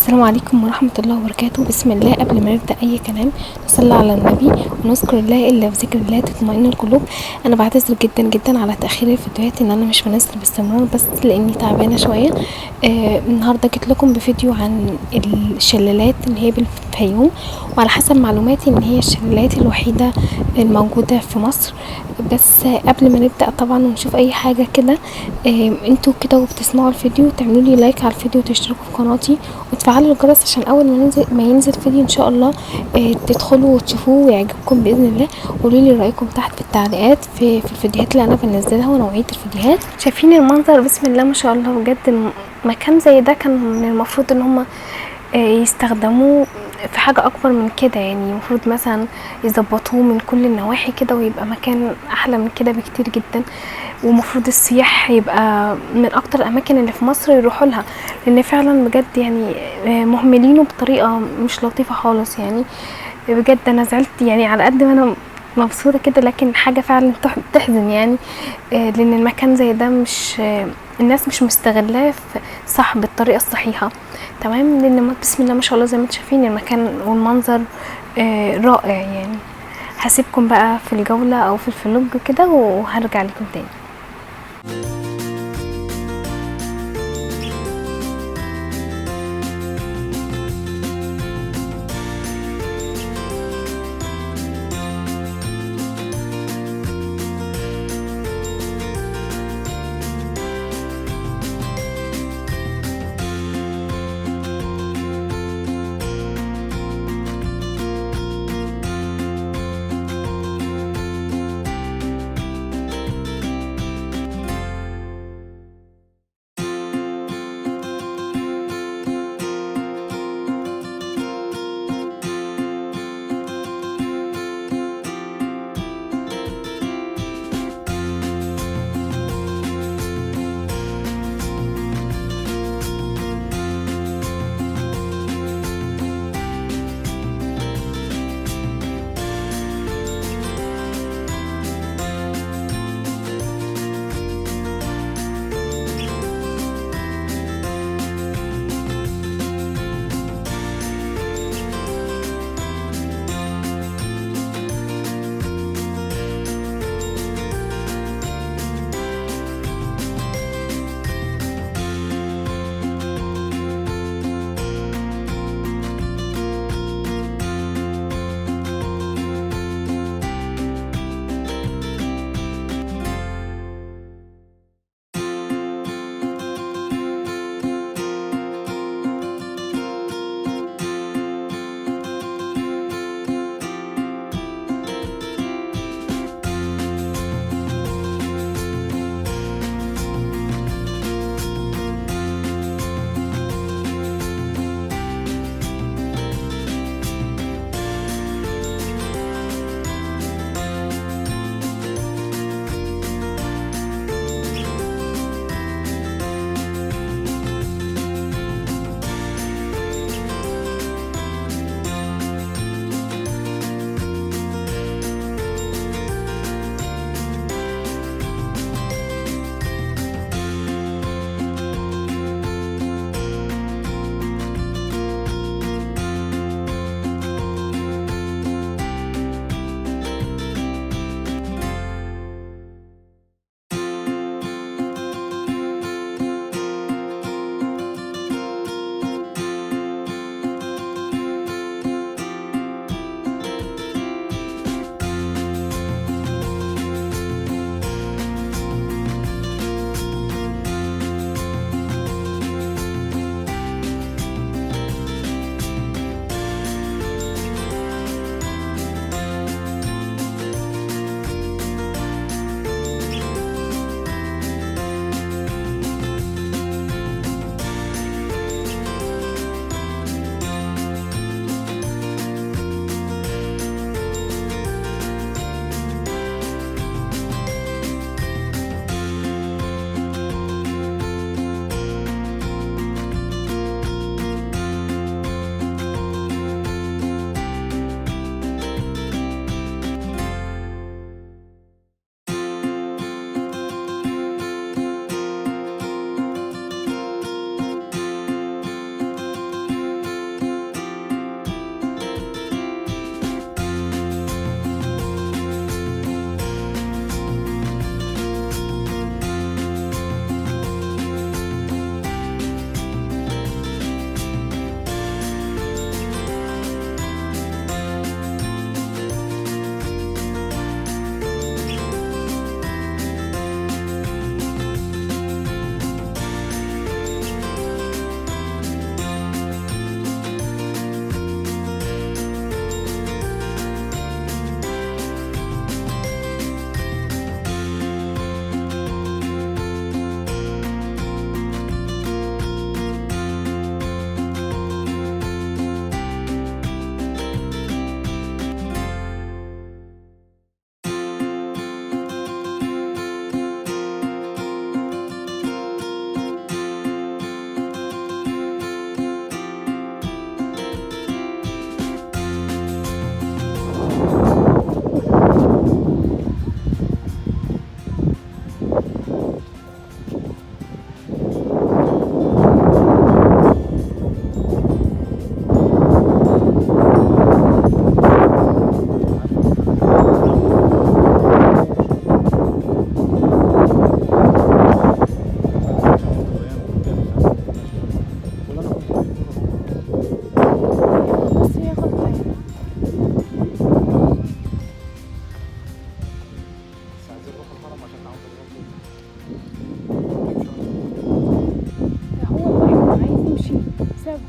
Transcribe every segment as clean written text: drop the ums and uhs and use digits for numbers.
السلام عليكم ورحمة الله وبركاته. بسم الله. قبل ما نبدأ أي كلام نصلي على النبي ونذكر الله، إلا بذكر الله تطمئن القلوب. أنا بعتذر جدا جدا على تأخير الفيديوهات، إن أنا مش بنزل باستمرار بس لأني تعبانة شوية. النهاردة جيت لكم بفيديو عن الشلالات اللي هي بالفيوم، وعلى حسب معلوماتي إن هي الشلالات الوحيدة الموجودة في مصر. بس قبل ما نبدأ طبعا ونشوف أي حاجة كده، انتوا كده وبتسمعوا الفيديو تعملوا لي لايك على الفيديو وتشتركوا في قناتي وتفعلوا الجرس عشان اول ما ينزل فيديو ان شاء الله تدخلوا وتشوفوه ويعجبكم باذن الله. قولوا لي رايكم تحت في التعليقات في الفيديوهات اللي انا بنزلها ونوعيه الفيديوهات. شايفين المنظر؟ بسم الله ما شاء الله. بجد مكان زي ده كان المفروض ان هم يستخدموه في حاجة اكبر من كده، يعني المفروض مثلا يظبطوه من كل النواحي كده ويبقى مكان احلى من كده بكتير جدا. ومفروض السياح يبقى من اكتر الاماكن اللي في مصر يروحوا لها، لان فعلا بجد يعني مهملينه بطريقة مش لطيفة خالص. يعني بجد انا زعلت، يعني على قد ما انا مبسوطة كده لكن حاجة فعلا تحزن يعني. لان المكان زي ده مش الناس مش مستغلاه صح بالطريقة الصحيحة. تمام، لان بسم الله ما شاء الله زي ما انتم شايفين المكان والمنظر رائع. يعني هسيبكم بقى في الجولة او في الفلوج كده وهرجع لكم تاني.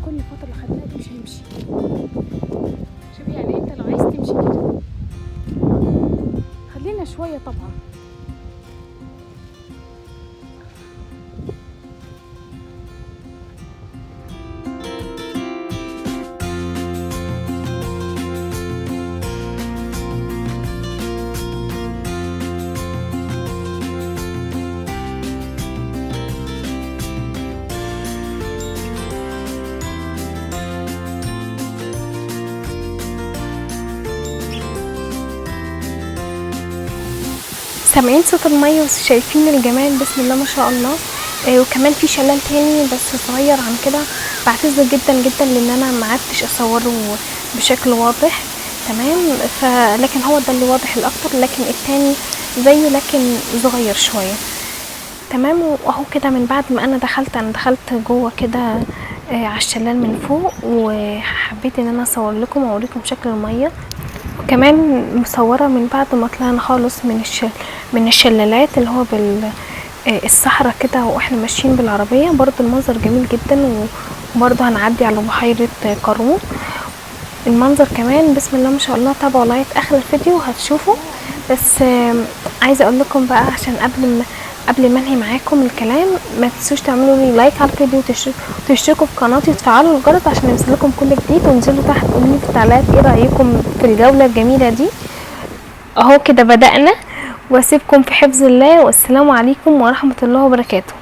كل فتره لحد دلوقتي مش هيمشي. شوفي يعني انت لو عايز تمشي كده خلينا شويه طبعا. سامعين صوت الميه وشايفين الجمال بسم الله ما شاء الله. وكمان في شلال تاني بس صغير عن كده. بعتذر جدا جدا لان انا ما عرفتش اصوره بشكل واضح تمام، لكن هو ده اللي واضح الاكتر، لكن التاني زيه لكن صغير شويه تمام. واهو كده من بعد ما انا دخلت جوه كده على الشلال من فوق، وحبيت ان انا اصور لكم واوريكم شكل الميه. وكمان مصوره من بعد ما طلعنا خالص من الشلالات اللي هو الصحراء كده، واحنا ماشيين بالعربيه. برضو المنظر جميل جدا، وبرضو هنعدي على بحيره قارون. المنظر كمان بسم الله ما شاء الله. تابعوا لغايه اخر الفيديو هتشوفوا. بس عايزه اقول لكم بقى عشان قبل ما انهي معاكم الكلام، ما تنسوش تعملوا لي لايك على الفيديو وتشتركوا في قناتي وتفعلوا الجرس عشان يوصلكم كل جديد، وانزلوا تحت قولوا لي في التعليقات ايه رايكم في الجوله الجميله دي. اهو كده بدأنا، واسيبكم في حفظ الله، والسلام عليكم ورحمه الله وبركاته.